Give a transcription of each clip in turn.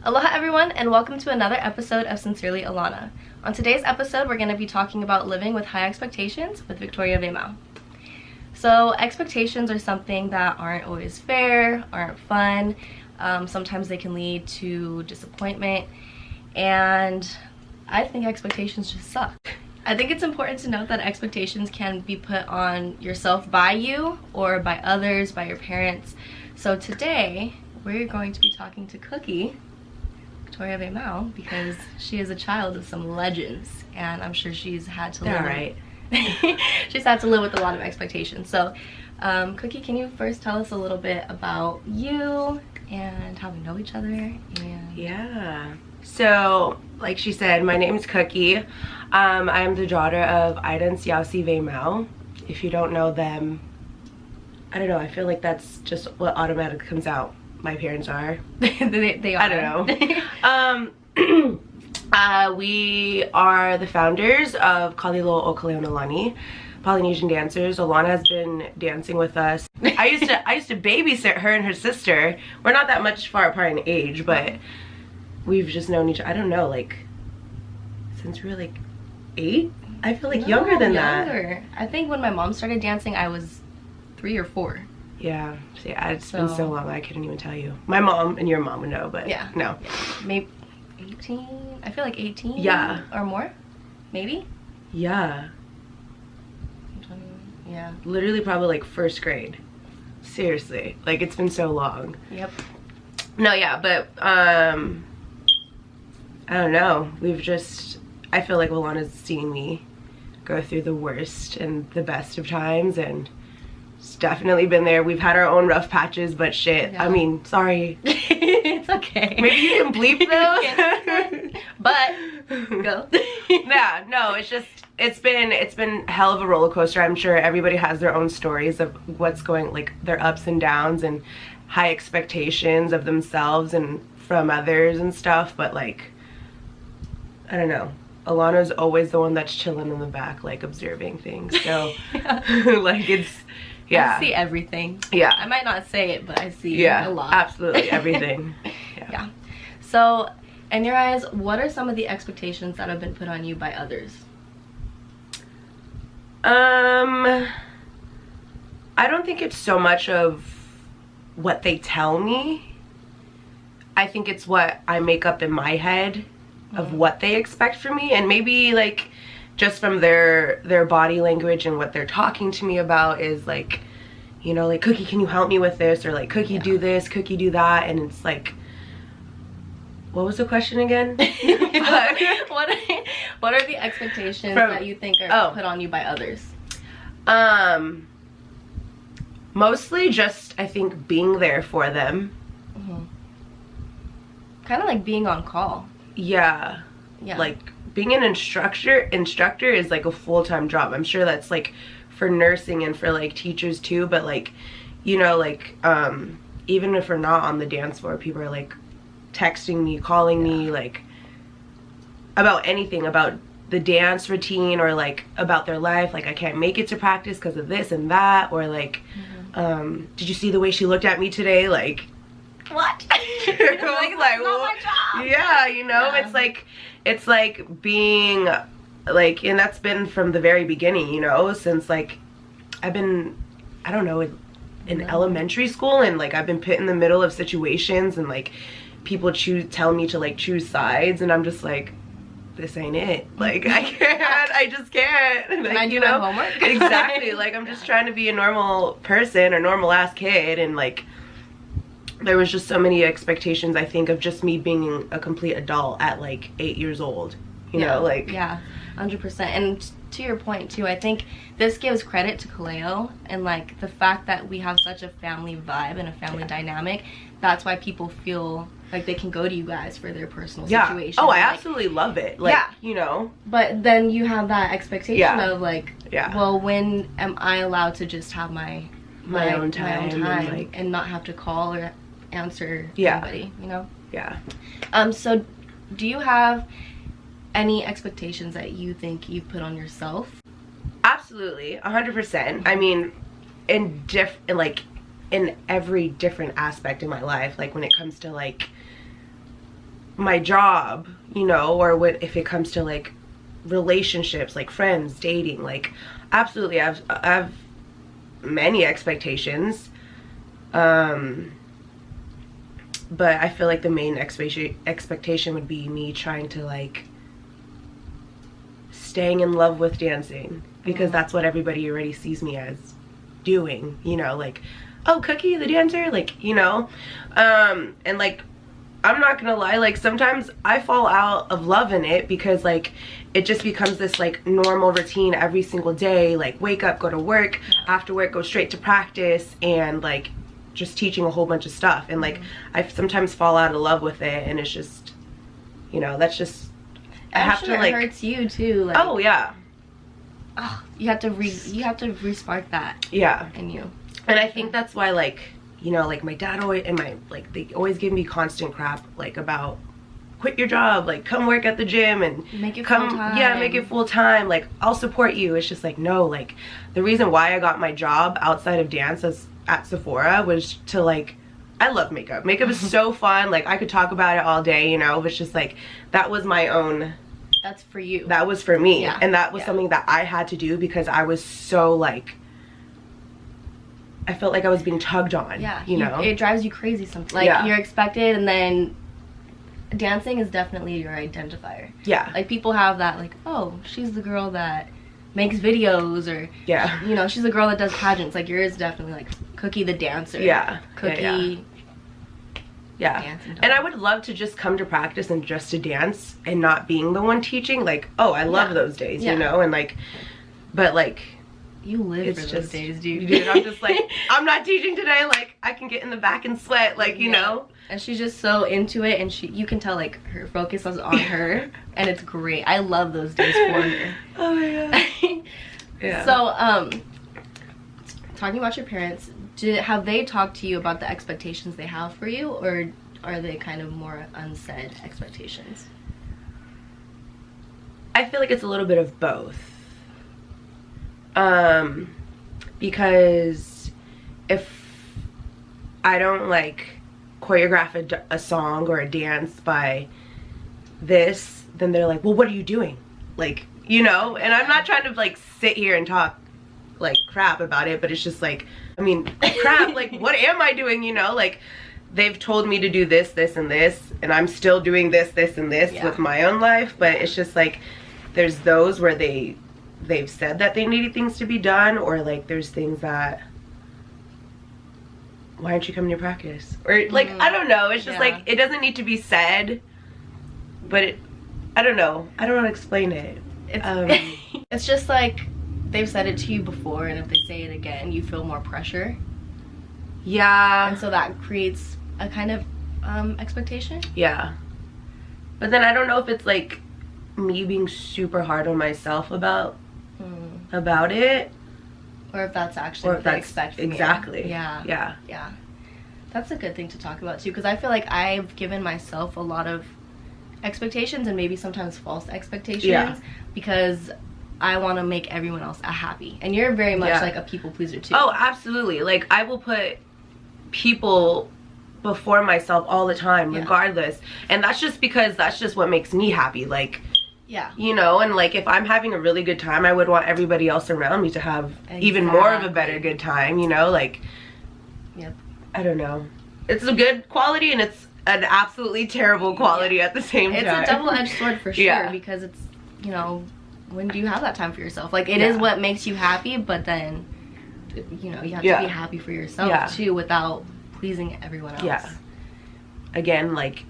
Aloha everyone, and welcome to another episode of Sincerely Alana. On today's episode, we're going to be talking about living with high expectations with Victoria Veimau. So expectations are something that aren't always fair, aren't fun. Sometimes they can lead to disappointment, and I think expectations just suck. I think it's important to note that expectations can be put on yourself by you or by others, by your parents. So today, we're going to be talking to Cookie, Victoria Veimau, because she is a child of some legends, and I'm sure she's had to live she's had to live with a lot of expectations. So Cookie, can you first tell us a little bit about you and how we know each other? And yeah, so like she said, my name is Cookie. I am the daughter of Ida and Siaosi Veimau. If you don't know them, I don't know, I feel like that's just what automatically comes out. My parents are. they are. I don't know. We are the founders of Kaliloa O Kaleo Onalani, Polynesian dancers. Alana has been dancing with us. I used to babysit her and her sister. We're not that much far apart in age, but we've just known each other, I don't know, like since we were like 8? I feel like younger than that. I think when my mom started dancing, I was 3 or 4. Yeah, see, it's been so long, I couldn't even tell you. My mom and your mom would know, but yeah, no. Maybe 18? I feel like 18? Yeah. Or more? Maybe? Yeah. 20, yeah. Literally probably like 1st grade. Seriously. Like, it's been so long. Yep. No, yeah, but, I don't know. I feel like Alana's seen me go through the worst and the best of times, and it's definitely been there. We've had our own rough patches, but shit. Yeah. I mean, sorry. It's okay. Maybe you can bleep those. But go. Yeah, no, it's been hell of a roller coaster. I'm sure everybody has their own stories of what's going, like their ups and downs and high expectations of themselves and from others and stuff, but like, I don't know. Alana's always the one that's chilling in the back, like observing things. So like it's, yeah. I see everything. Yeah. I might not say it, but I see a lot. Absolutely everything. Yeah. So, in your eyes, what are some of the expectations that have been put on you by others? I don't think it's so much of what they tell me. I think it's what I make up in my head of what they expect from me, and maybe like just from their body language and what they're talking to me about is like, you know, like, Cookie, can you help me with this? Or like, Cookie, do this, Cookie, do that. And it's like, what was the question again? What are the expectations that you think are put on you by others? Mostly just, I think, being there for them. Kind of like being on call. Yeah. Like being an instructor is like a full-time job. I'm sure that's like for nursing and for like teachers too, but like, you know, like even if we're not on the dance floor, people are like texting me, calling me, like about anything, about the dance routine or like about their life, like I can't make it to practice because of this and that, or like did you see the way she looked at me today? Like, what? Like, not my job. Yeah, you know, it's like being like, and that's been from the very beginning, you know, since like I've been, I don't know, in elementary school, and like I've been put in the middle of situations and like people tell me to like choose sides, and I'm just like, this ain't it. Like I just can't. Like, Can I do my homework? Exactly. Like I'm just trying to be a normal person or normal ass kid, and like there was just so many expectations, I think, of just me being a complete adult at like 8 years old, you know, like. Yeah, 100%. And to your point too, I think this gives credit to Kaleo, and like the fact that we have such a family vibe and a family dynamic. That's why people feel like they can go to you guys for their personal situation. Oh, I absolutely love it. Like, you know. But then you have that expectation of like, well, when am I allowed to just have my own time and not have to call or answer anybody, you know? Yeah. So do you have any expectations that you think you've put on yourself? Absolutely, 100%. I mean, in every different aspect in my life, like when it comes to like my job, you know, or if it comes to like relationships, like friends, dating, like absolutely I have many expectations. But I feel like the main expectation would be me trying to like staying in love with dancing, because that's what everybody already sees me as doing, you know, like, oh, Cookie the dancer, like, you know. And like, I'm not gonna lie, like sometimes I fall out of love in it, because like it just becomes this like normal routine every single day, like wake up, go to work, after work go straight to practice, and like just teaching a whole bunch of stuff. And like I sometimes fall out of love with it, and it's just, you know, that's just, I have to like, it hurts you too, like, oh yeah, oh, you have to re-spark that, yeah, in you. And I think that's why, like, you know, like my dad always, and my, like, they always give me constant crap, like, about quit your job, like come work at the gym and make it come, full-time. yeah, make it full-time, like I'll support you. It's just like, no, like the reason why I got my job outside of dance at Sephora was to like, I love makeup. Makeup is so fun, like I could talk about it all day, you know, but it's just like, that was my own, that's for you, that was for me. Yeah. And that was something that I had to do, because I was so like, I felt like I was being tugged on. Yeah, you know, it drives you crazy sometimes. Like you're expected, and then dancing is definitely your identifier. Yeah, like people have that, like, oh, she's the girl that makes videos, or yeah, you know, she's the girl that does pageants. Like yours definitely like Cookie the dancer. Yeah, Cookie. Yeah. And I would love to just come to practice and just to dance and not being the one teaching. Like, oh, I love those days, you know, and like, but like, you live it's for just, those days, dude. I'm just like, I'm not teaching today, like I can get in the back and sweat, like, you know. And she's just so into it, and you can tell like her focus is on her, and it's great. I love those days for her. Oh my god. Yeah. So talking about your parents, have they talked to you about the expectations they have for you, or are they kind of more unsaid expectations? I feel like it's a little bit of both. Because if I don't like choreograph a song or a dance by this, then they're like, well, what are you doing? Like, you know, and I'm not trying to like sit here and talk like crap about it, but it's just like, I mean, crap, like what am I doing, you know? Like they've told me to do this, this, and this, and I'm still doing this, this, and this with my own life. But it's just like, there's those where they've said that they needed things to be done, or like there's things that, why aren't you coming to practice? Or like, I don't know, it's just like, it doesn't need to be said, but I don't know how to explain it. It's just like, they've said it to you before, and if they say it again, you feel more pressure. Yeah. And so that creates a kind of expectation. Yeah. But then I don't know if it's like me being super hard on myself about it, or if that's actually what they expect from exactly. you. Yeah. That's a good thing to talk about too, because I feel like I've given myself a lot of expectations, and maybe sometimes false expectations, because I want to make everyone else happy. And you're very much like a people pleaser too. Oh, absolutely. Like I will put people before myself all the time, regardless. And that's just because that's just what makes me happy. Like, you know, and like if I'm having a really good time, I would want everybody else around me to have even more of a better good time, you know? Like, I don't know. It's a good quality, and it's an absolutely terrible quality at the same time. It's a double-edged sword for sure, because it's, you know, when do you have that time for yourself? Like, it is what makes you happy, but then, you know, you have to be happy for yourself too, without pleasing everyone else. Again, like,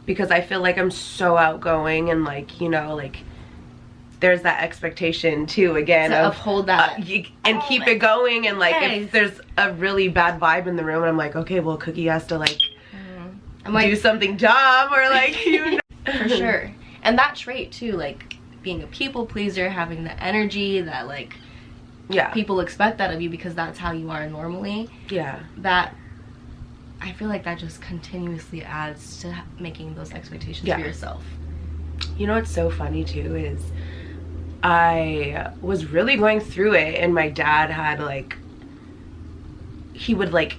because I feel like I'm so outgoing, and like, you know, like there's that expectation too, again, to uphold that and keep it going. And like if there's a really bad vibe in the room, and I'm like, okay, well, Cookie has to like do something dumb, or like, you know. For sure. And that trait too, like being a people pleaser, having the energy that like people expect that of you, because that's how you are normally. That, I feel like that just continuously adds to making those expectations for yourself. You know what's so funny too is I was really going through it, and my dad had like, he would like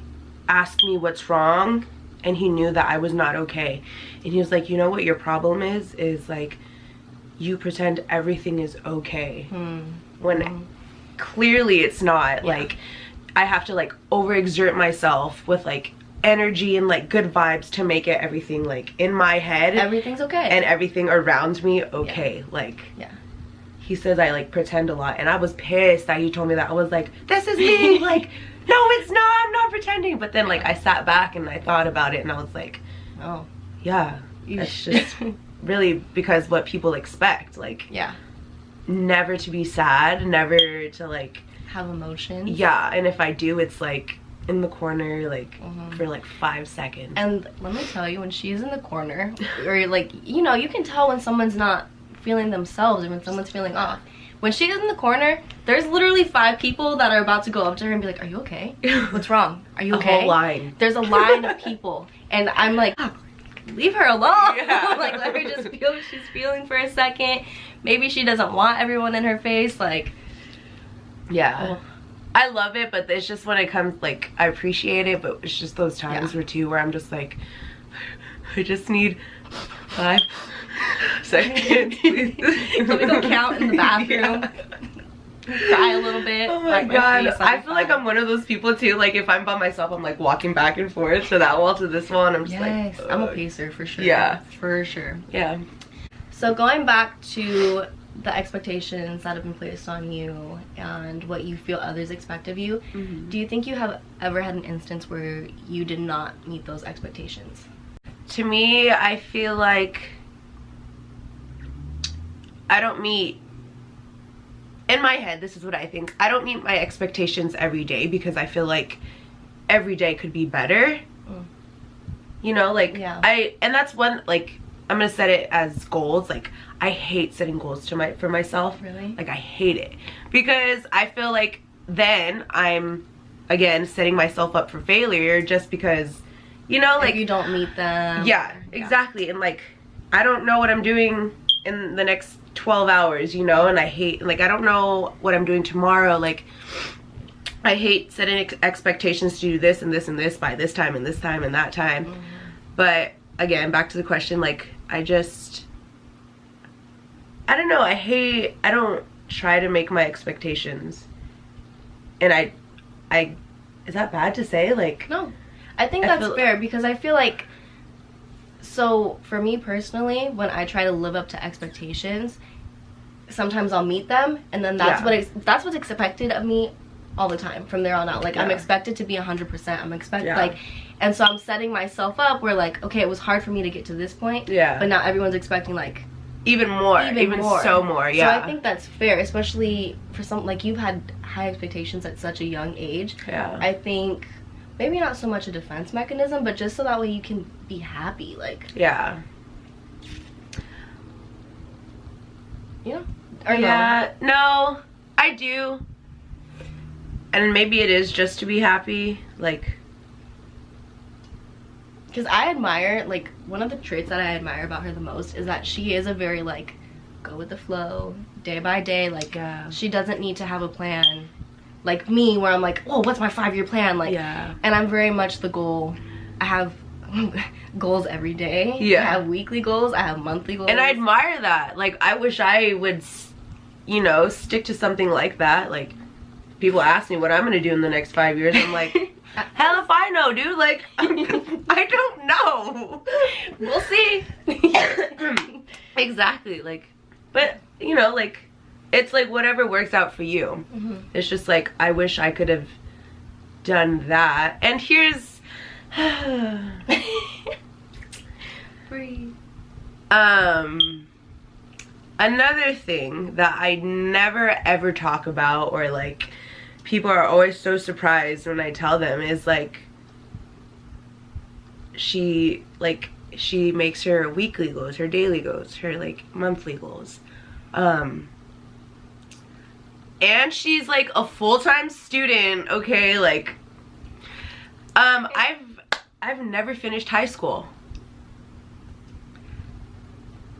ask me what's wrong, and he knew that I was not okay. And he was like, you know what your problem is like, you pretend everything is okay when clearly it's not. Like, I have to like overexert myself with like energy and like good vibes to make it everything like in my head everything's okay and everything around me okay. Like, he says I like pretend a lot, and I was pissed that he told me that. I was like, this is me. Like, no, it's not, I'm not pretending. But then like I sat back and I thought about it, and I was like, oh yeah, it's just really because what people expect, like, never to be sad, never to like have emotions. Yeah, and if I do, it's like in the corner, like for like 5 seconds. And let me tell you, when she's in the corner, or like, you know, you can tell when someone's not feeling themselves or when someone's feeling off. When she is in the corner, there's literally 5 people that are about to go up to her and be like, are you okay? What's wrong? Are you okay? A whole line. There's a line of people, and I'm like, oh, leave her alone. Like, let her just feel what she's feeling for a second. Maybe she doesn't want everyone in her face. Like, I love it, but it's just when it comes, like, I appreciate it, but it's just those times where I'm just like, I just need 5 seconds, please. Can we go count in the bathroom? Cry a little bit. Oh my god, I feel like I'm one of those people too. Like, if I'm by myself, I'm like walking back and forth to that wall, to this wall, and I'm just like, I'm a pacer for sure. Yeah, for sure. Yeah. So going back to the expectations that have been placed on you and what you feel others expect of you, do you think you have ever had an instance where you did not meet those expectations? To me, I feel like I don't meet, in my head, this is what I think, I don't meet my expectations every day because I feel like every day could be better. You know, like, and that's one, like, I'm gonna set it as goals. Like, I hate setting goals for myself. Really? Like, I hate it because I feel like then I'm again setting myself up for failure just because, you know, like, if you don't meet them. Yeah, exactly. And like, I don't know what I'm doing in the next 12 hours, you know, and I hate, like, I don't know what I'm doing tomorrow. Like, I hate setting expectations to do this and this and this by this time and this time and that time. But again, back to the question, like, I don't know, I don't try to make my expectations, and I is that bad to say? Like, no, I think that's fair, because I feel like, so for me personally, when I try to live up to expectations, sometimes I'll meet them, and then that's what's expected of me all the time from there on out. Like, I'm expected to be 100%. I'm expected, like, and so I'm setting myself up where, like, okay, it was hard for me to get to this point, but now everyone's expecting, like, even more. So more. So I think that's fair, especially for some, like, you've had high expectations at such a young age. I think maybe not so much a defense mechanism, but just so that way you can be happy, like, you know, or no, I do, and maybe it is just to be happy, like, because I admire, like, one of the traits that I admire about her the most is that she is a very, like, go with the flow, day by day, like, she doesn't need to have a plan, like me, where I'm like, oh, what's my 5-year plan, like, and I'm very much the goal. I have goals every day. I have weekly goals, I have monthly goals, and I admire that. Like, I wish I would, you know, stick to something like that. Like, people ask me what I'm gonna do in the next 5 years, I'm like, hell if I know, dude. Like, I don't know. We'll see. Exactly. Like, but, you know, like, it's like whatever works out for you. It's just like, I wish I could have done that. And here's breathe. Another thing that I never ever talk about, or like, people are always so surprised when I tell them, is like, she makes her weekly goals, her daily goals, her like monthly goals, and she's like a full-time student, okay? Like, I've never finished high school,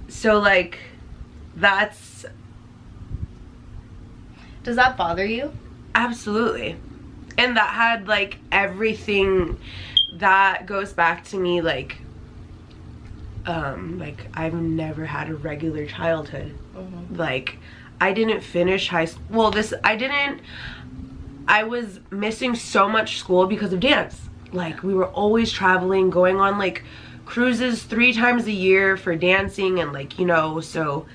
so like, does that bother you? Absolutely. And that had like everything that goes back to me, like I've never had a regular childhood. Like, I didn't finish high school. Well, I was missing so much school because of dance. Like, we were always traveling, going on like cruises 3 times a year for dancing, and like, you know, so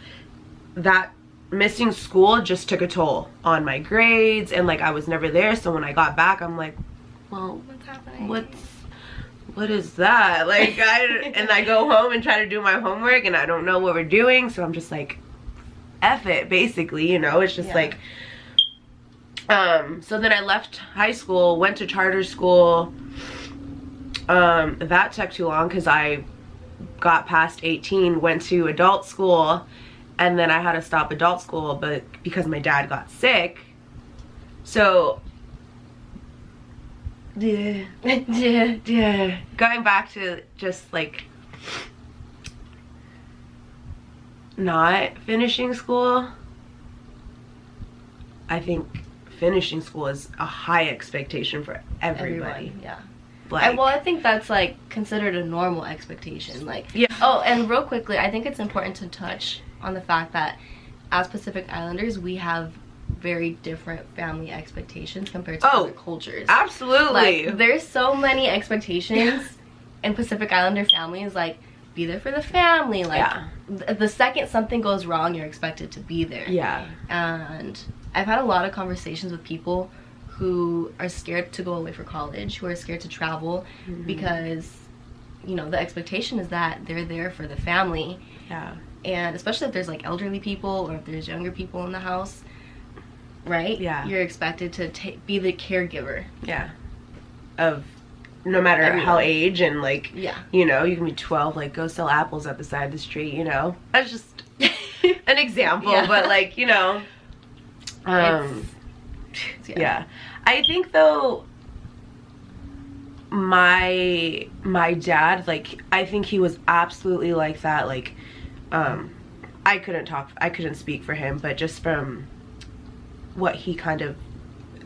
that missing school just took a toll on my grades, and like I was never there. So when I got back, I'm like, well, what's happening? What is that? Like, I go home and try to do my homework, and I don't know what we're doing, so I'm just like, F it, basically, you know. It's just like, so then I left high school, went to charter school. That took too long because I got past 18, went to adult school, and then I had to stop adult school, but because my dad got sick. So going back to just like not finishing school, I think finishing school is a high expectation for everybody. Everyone, yeah. Like, well, I think that's like considered a normal expectation. Like, yeah. Oh, and real quickly, I think it's important to touch on the fact that as Pacific Islanders, we have very different family expectations compared to other cultures. Absolutely. Like, there's so many expectations in Pacific Islander families. Like, be there for the family. Like, the second something goes wrong, you're expected to be there. Yeah. And I've had a lot of conversations with people who are scared to go away for college, who are scared to travel, because, you know, the expectation is that they're there for the family. Yeah. And especially if there's like elderly people or if there's younger people in the house, right? Yeah. You're expected to be the caregiver. Yeah. Of no matter how age, and like, you know, you can be 12, like, go sell apples at the side of the street, you know. That's just an example, but like, you know, yeah. I think though, my dad, like, I think he was absolutely like that. Like, I couldn't speak for him, but just from what he kind of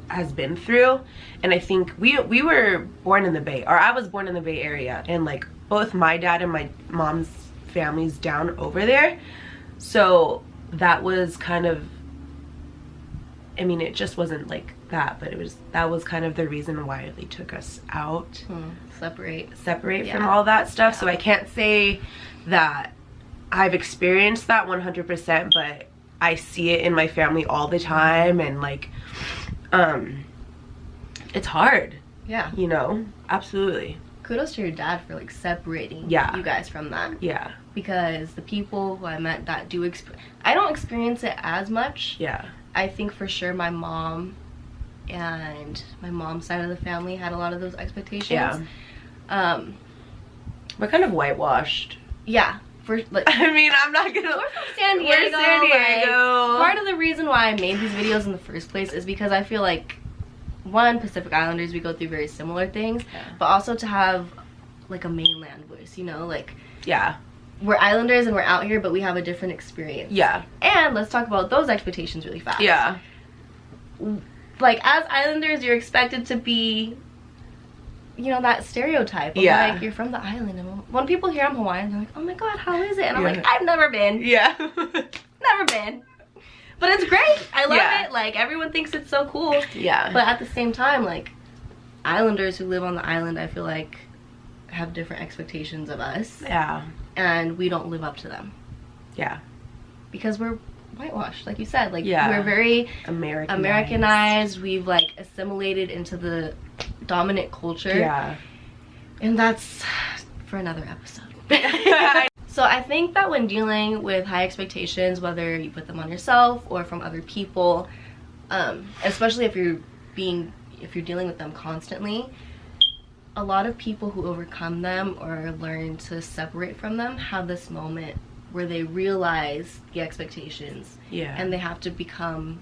has been through. And I think we were born in the Bay, or I was born in the Bay Area, and like both my dad and my mom's family's down over there. So that was kind of, I mean, it just wasn't like that, but that was kind of the reason why they took us out. Separate from all that stuff. So I can't say that I've experienced that 100%, but I see it in my family all the time, and like, it's hard. Yeah. You know, absolutely. Kudos to your dad for like separating you guys from that. Yeah. Because the people who I met that do I don't experience it as much. Yeah. I think for sure my mom and my mom's side of the family had a lot of those expectations. Yeah. We're kind of whitewashed. Yeah. I mean, I'm not gonna. We're from San Diego. We're San Diego. Like, part of the reason why I made these videos in the first place is because I feel like, one, Pacific Islanders, we go through very similar things, but also to have like a mainland voice, you know, like, we're Islanders and we're out here, but we have a different experience. Yeah. And let's talk about those expectations really fast. Yeah. Like, as Islanders, you're expected to be, you know, that stereotype of like, you're from the island, and when people hear I'm Hawaiian, they're like, oh my god, how is it? And I'm like, I've never been. Yeah. Never been. But it's great. I love it. Like, everyone thinks it's so cool. Yeah. But at the same time, like, Islanders who live on the island, I feel like, have different expectations of us. Yeah. And we don't live up to them. Yeah. Because we're whitewashed, like you said. Like, we're very Americanized. We've, like, assimilated into the dominant culture. Yeah. And that's for another episode. So I think that when dealing with high expectations, whether you put them on yourself or from other people, especially if you're dealing with them constantly, a lot of people who overcome them or learn to separate from them have this moment where they realize the expectations. Yeah. And they have to become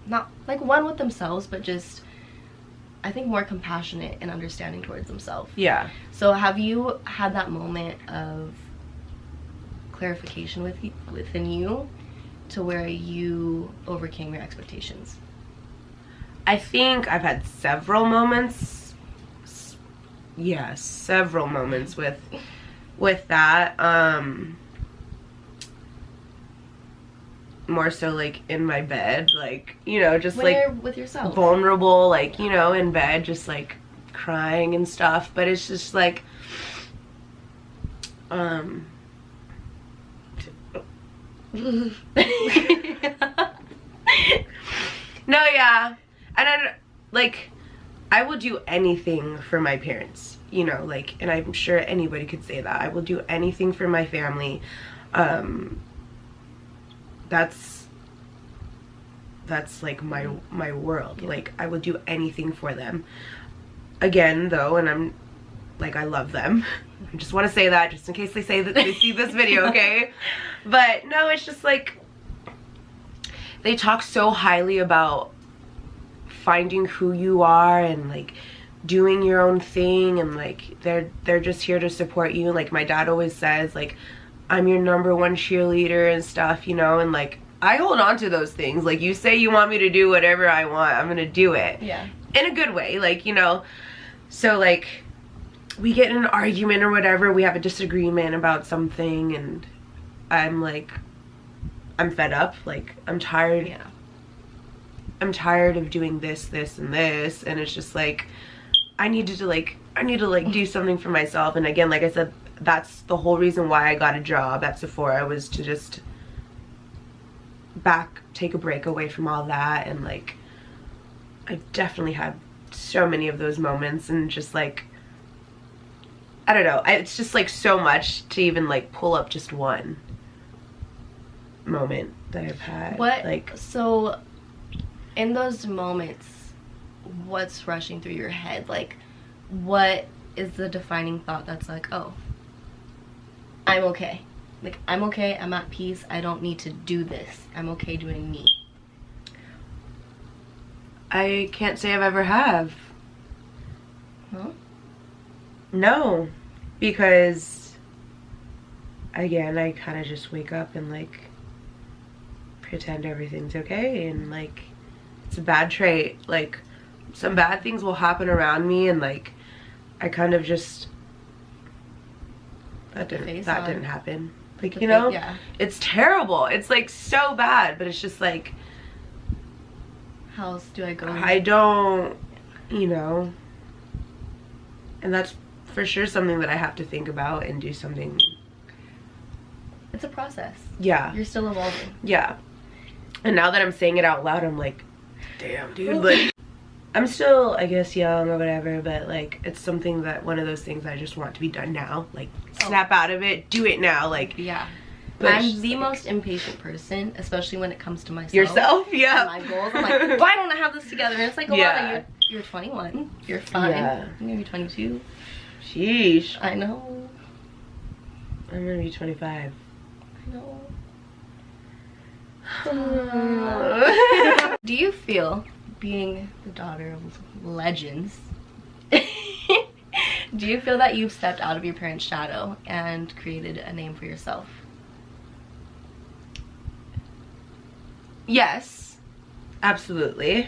not like one with themselves, but just, I think, more compassionate and understanding towards themselves. Yeah. So have you had that moment of clarification within you to where you overcame your expectations? I think I've had several moments yeah, several moments with that. More so like in my bed, like, you know, just when like you're with yourself, vulnerable, like, you know, in bed, just like crying and stuff. But it's just like no, yeah. And I, like, I will do anything for my parents, you know, like, and I'm sure anybody could say that. I will do anything for my family. That's like my world. Yeah. Like, I would do anything for them. Again, though, and I'm like, I love them. I just want to say that just in case they say that they see this video, okay? But no, it's just like they talk so highly about finding who you are and like doing your own thing, and like they're just here to support you. Like my dad always says, like, I'm your #1 cheerleader and stuff, you know, and like I hold on to those things. Like, you say you want me to do whatever I want, I'm gonna do it. Yeah. In a good way, like, you know. So like we get in an argument or whatever, we have a disagreement about something, and I'm like, I'm fed up, like, I'm tired. Yeah. I'm tired of doing this, and this, and it's just like I need to do something for myself. And again, like I said, that's the whole reason why I got a job at Sephora, was to just take a break away from all that. And like I've definitely had so many of those moments, and just like, I don't know, it's just like so much to even like pull up just one moment that I've had. What, like, so in those moments, what's rushing through your head? Like, what is the defining thought that's like, oh, I'm okay. Like, I'm okay, I'm at peace, I don't need to do this. I'm okay doing me. I can't say I've ever have. Huh? No. Because, again, I kind of just wake up and, like, pretend everything's okay. And, like, it's a bad trait. Like, some bad things will happen around me, and, like, I kind of just... That didn't happen. Like, you know? Yeah. It's terrible. It's, like, so bad. But it's just, like... How else do I go? I don't... You know... And that's for sure something that I have to think about and do something. It's a process. Yeah. You're still evolving. Yeah. And now that I'm saying it out loud, I'm like, damn, dude. Like, I'm still, I guess, young or whatever, but like, it's something that, one of those things I just want to be done now. Like, snap out of it, do it now. Like, yeah. I'm the most impatient person, especially when it comes to myself. Yourself? Yeah. And my goals. I'm like, why don't I have this together? And it's like, Alana, you're 21. You're fine. Yeah. I'm gonna be 22. Sheesh. I know. I'm gonna be 25. I know. Do you feel, being the daughter of legends, do you feel that you've stepped out of your parents' shadow and created a name for yourself? Yes. Absolutely.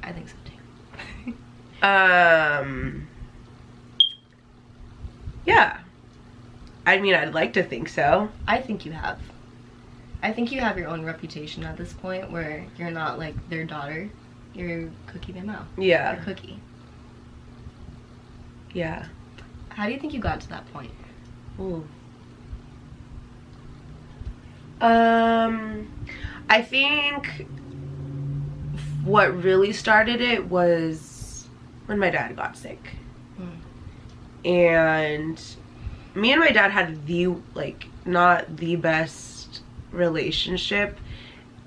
I think so too. Yeah. I mean, I'd like to think so. I think you have. I think you have your own reputation at this point, where you're not like their daughter. You're Cookie Veimau. Yeah. You're Cookie. Yeah. How do you think you got to that point? Ooh. I think what really started it was when my dad got sick. And me and my dad had not the best relationship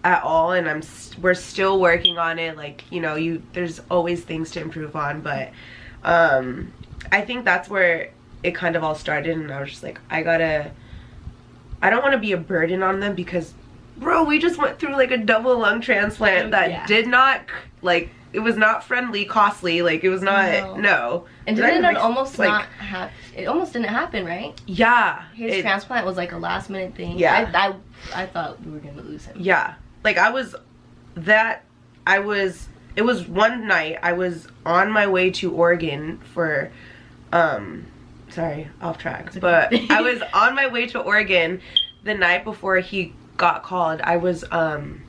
at all, and we're still working on it. Like, you know, there's always things to improve on, but I think that's where it kind of all started. And I was just like, I don't want to be a burden on them, because bro, we just went through like a double lung transplant that did not, like, it was not friendly, costly, like, it was not, no. And didn't it almost not happen? It almost didn't happen, right? Yeah. His transplant was like a last minute thing. Yeah. I thought we were gonna lose him. Yeah. Like, it was one night, I was on my way to Oregon for sorry, off track, but I was on my way to Oregon the night before he got called. I was on,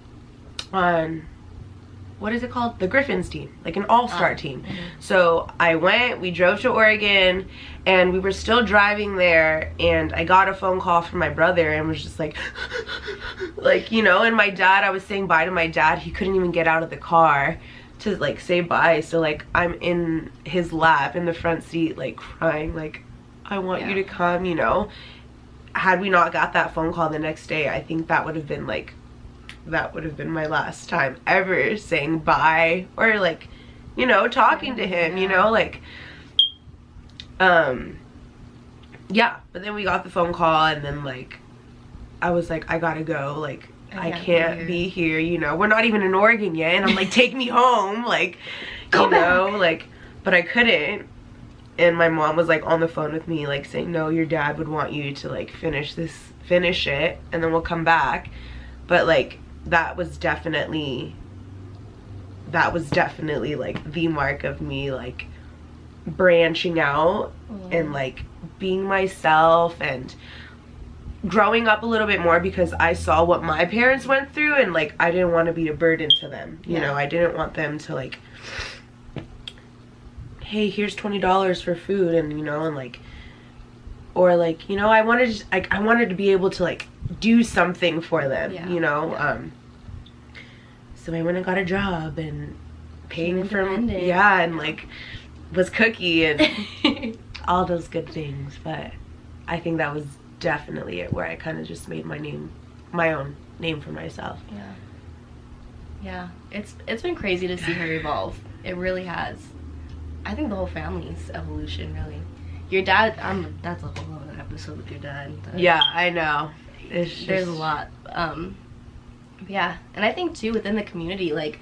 what is it called, the Griffins team, like an all-star team. So I went, we drove to Oregon, and we were still driving there, and I got a phone call from my brother and was just like like, you know, and my dad, I was saying bye to my dad. He couldn't even get out of the car to like say bye, so like I'm in his lap in the front seat like crying, like I want you to come, you know. Had we not got that phone call the next day, I think that would have been like, that would have been my last time ever saying bye or like, you know, talking to him, you know, like yeah. But then we got the phone call, and then like I was like, I gotta go, like I can't be here, you know, we're not even in Oregon yet, and I'm like, take me home, like, you know, like, but I couldn't. And my mom was like on the phone with me, like saying, no, your dad would want you to like finish it, and then we'll come back. But like that was definitely like the mark of me like branching out and like being myself and growing up a little bit more, because I saw what my parents went through, and like I didn't want to be a burden to them, you know. I didn't want them to like, hey, here's $20 for food, and you know, and like, or like, you know, I wanted to be able to like do something for them, you know. So I went and got a job and paying for and like was cookie and all those good things. But I think that was definitely it, where I kind of just made my own name for myself. Yeah, it's been crazy to see her evolve. It really has. I think the whole family's evolution, really. Your dad, that's a whole other episode with your dad. Yeah, I know. There's a lot. Yeah, and I think too within the community, like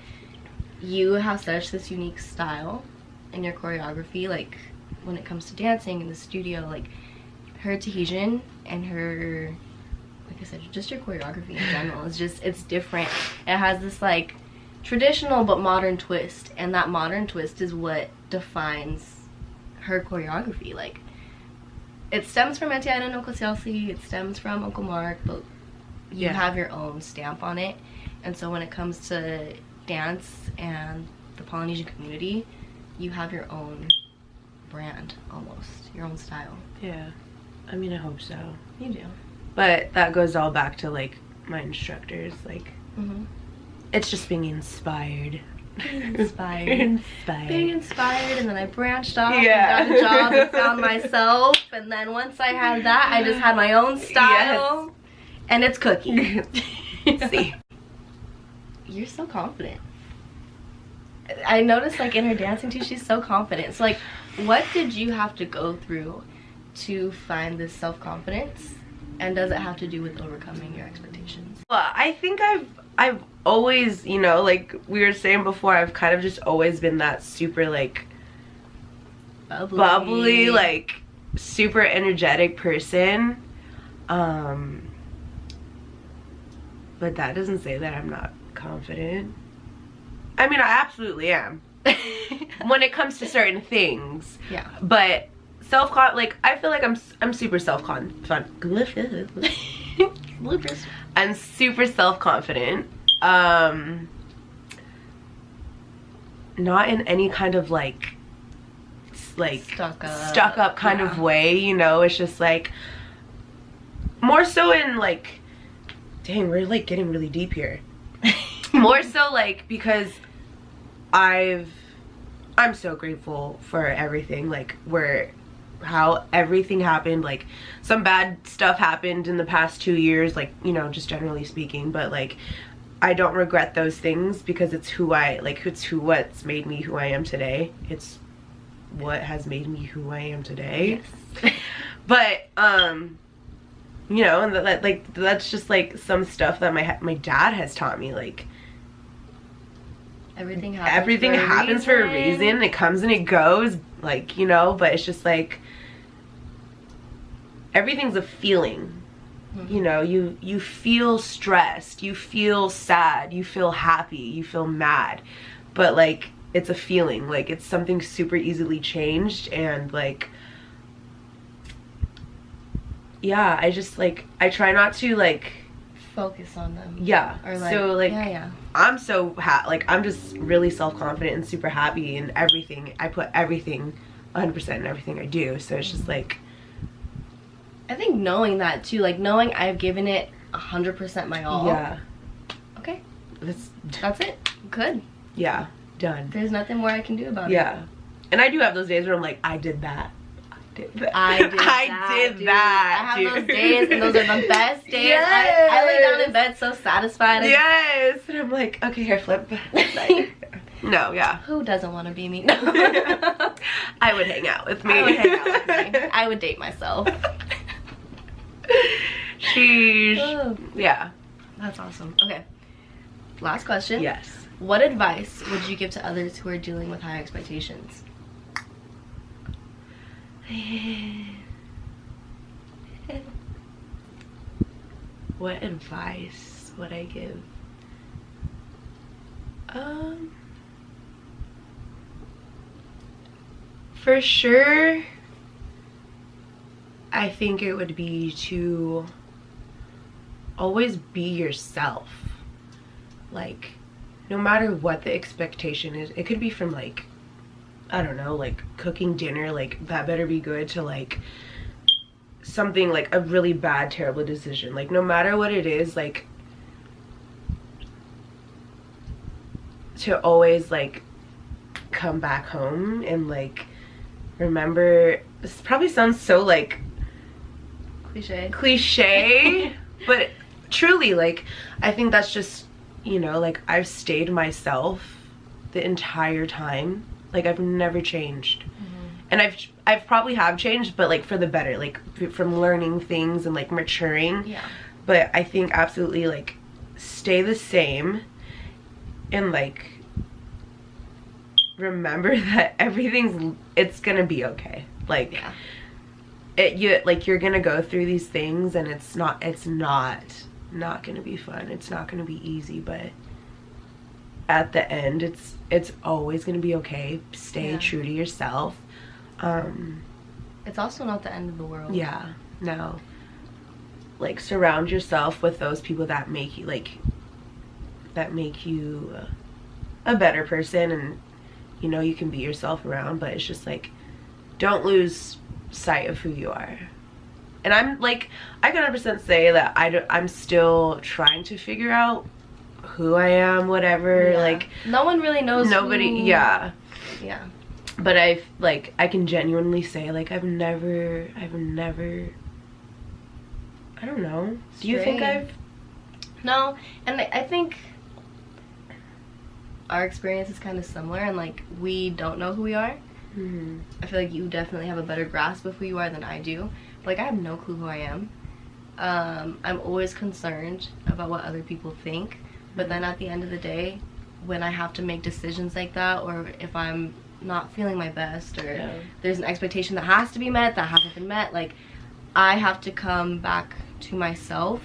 you have such this unique style in your choreography, like when it comes to dancing in the studio, like her Tahitian and her, like I said, just your choreography in general is just, it's different. It has this like traditional but modern twist, and that modern twist is what defines her choreography. Like it stems from Auntie Ida and Uncle Siaosi, it stems from Uncle Mark, but you have your own stamp on it. And so when it comes to dance and the Polynesian community, you have your own brand, almost your own style. Yeah, I mean, I hope so. You do. But that goes all back to like my instructors, like it's just being inspired. Being inspired, and then I branched off and got a job and found myself, and then once I had that, I just had my own style, and it's cookie. See, you're so confident. I noticed like in her dancing too, she's so confident. So like, what did you have to go through to find this self-confidence, and does it have to do with overcoming your expectations? Well, I think I've always, you know, like we were saying before, I've kind of just always been that super like bubbly, like super energetic person. But that doesn't say that I'm not confident. I mean, I absolutely am when it comes to certain things. Yeah. But like I feel like I'm super I'm super self-confident. Not in any kind of like stuck up kind of way, you know. It's just like more so in like, dang, we're like getting really deep here. More so like because I'm so grateful for everything, like how everything happened. Like some bad stuff happened in the past 2 years, like, you know, just generally speaking, but like I don't regret those things, because it's what's made me who I am today. It's what has made me who I am today. Yes. But you know, and that's just like some stuff that my dad has taught me, like everything happens for a reason. It comes and it goes, like, you know. But it's just like everything's a feeling. You know, you feel stressed, you feel sad, you feel happy, you feel mad, but like it's a feeling, like it's something super easily changed. And like yeah, I just like, I try not to like focus on them. Yeah. Or like, so like, yeah. I'm so like, I'm just really self-confident and super happy in everything. I put everything 100% in everything I do. So it's just like, I think knowing that too, like knowing I've given it 100% my all. Yeah. Okay. That's it. Good. Yeah. Done. There's nothing more I can do about it. Yeah. And I do have those days where I'm like, I did that. I did that. I have those days, and those are the best days. Yes. I lay down in bed so satisfied. Yes. And I'm like, okay, here, flip. No, yeah. Who doesn't want to be me? No. I would hang out with me. I would hang out with me. I would date myself. Sheesh. Oh. Yeah. That's awesome. Okay. Last question. Yes. What advice would you give to others who are dealing with high expectations? What advice would I give? For sure, I think it would be to always be yourself. Like, no matter what the expectation is, it could be from like, I don't know, like cooking dinner, like that better be good, to like something like a really bad, terrible decision. Like, no matter what it is, like to always like come back home and like remember. This probably sounds so like cliche but truly, like, I think that's just, you know, like I've stayed myself the entire time. Like, I've never changed. And I've probably have changed, but like for the better, like from learning things and like maturing. Yeah. But I think absolutely like stay the same and like remember that it's gonna be okay. Like, yeah. You're gonna go through these things, and it's not gonna be fun. It's not gonna be easy, but at the end, it's always gonna be okay. Stay true to yourself. It's also not the end of the world. Yeah, no. Like, surround yourself with those people that make you a better person, and you know, you can be yourself around, but it's just like, don't lose sight of who you are. And I'm like, I can 100% say that I'm still trying to figure out who I am, whatever. Like, no one really knows. Nobody. Yeah. But I can genuinely say, like, I've never, I don't know. Do you think I've? No, and I think our experience is kind of similar, and like, we don't know who we are. I feel like you definitely have a better grasp of who you are than I do. Like, I have no clue who I am. I'm always concerned about what other people think, but then at the end of the day, when I have to make decisions like that, or if I'm not feeling my best, or there's an expectation that has to be met that hasn't been met, like, I have to come back to myself.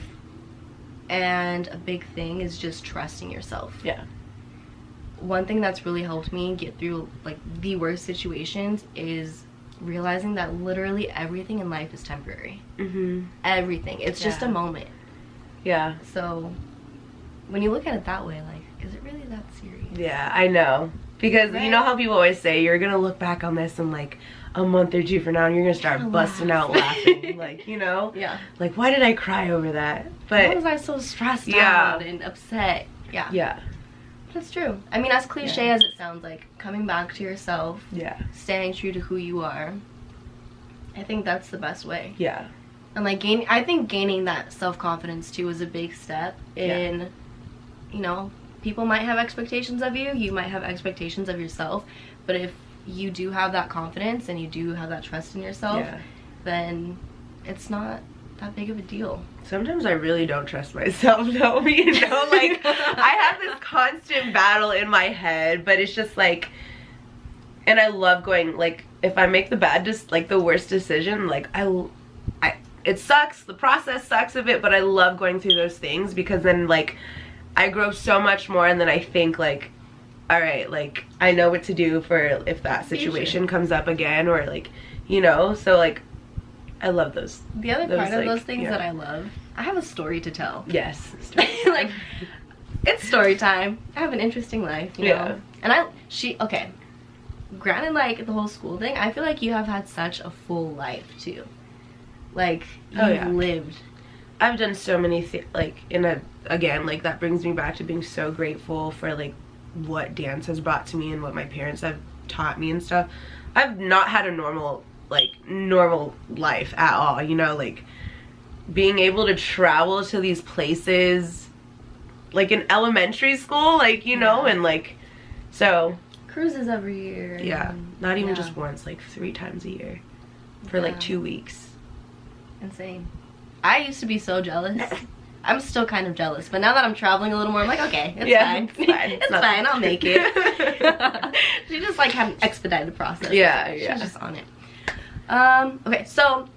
And a big thing is just trusting yourself. Yeah. One thing that's really helped me get through like the worst situations is realizing that literally everything in life is temporary. Everything. It's just a moment. Yeah. So when you look at it that way, like, is it really that serious? Yeah, I know. Because you know how people always say, you're gonna look back on this in like a month or two from now, and you're gonna start busting out laughing. Like, you know? Yeah. Like, why did I cry over that? But why was I so stressed out and upset? Yeah. Yeah. That's true. I mean, as cliche as it sounds, like, coming back to yourself, staying true to who you are, I think that's the best way. Yeah. And like, I think gaining that self-confidence too is a big step in, you know, people might have expectations of you, you might have expectations of yourself, but if you do have that confidence and you do have that trust in yourself, then it's not that big of a deal. Sometimes I really don't trust myself though, you know, like, I have this constant battle in my head, but it's just like, and I love going, like, if I make the worst decision, like, it sucks, the process sucks of it, but I love going through those things, because then, like, I grow so much more, and then I think, like, all right, like, I know what to do for if that situation comes up again, or like, you know, so like, I love those. The other part of those things that I love, I have a story to tell. Yes. Like, it's story time. I have an interesting life, you know? And okay. Granted, like, the whole school thing, I feel like you have had such a full life, too. Like, you've lived. I've done so many things, like, again, like, that brings me back to being so grateful for, like, what dance has brought to me and what my parents have taught me and stuff. I've not had a normal life at all, you know, like, being able to travel to these places, like, in elementary school, like, you know, and, like, so... Cruises every year. Yeah, not even just once, like 3 times a year for like 2 weeks. Insane. I used to be so jealous. I'm still kind of jealous, but now that I'm traveling a little more, I'm like, okay, it's fine. It's fine, I'll make it. She just like had an expedited process. Yeah. She's just on it. Okay, so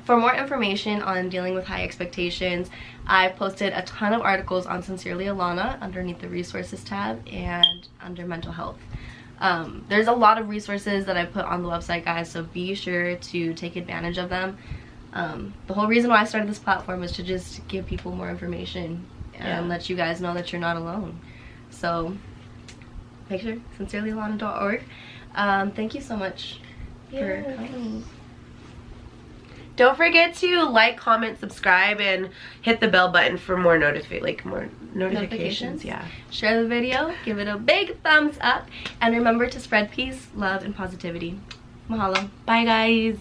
for more information on dealing with high expectations, I've posted a ton of articles on Sincerely Alana underneath the resources tab and under mental health. There's a lot of resources that I put on the website, guys, so be sure to take advantage of them. The whole reason why I started this platform is to just give people more information and let you guys know that you're not alone. So make sure, sincerelyalana.org. Thank you so much for coming. Don't forget to like, comment, subscribe, and hit the bell button for more notifications. Yeah. Share the video, give it a big thumbs up, and remember to spread peace, love, and positivity. Mahalo. Bye, guys.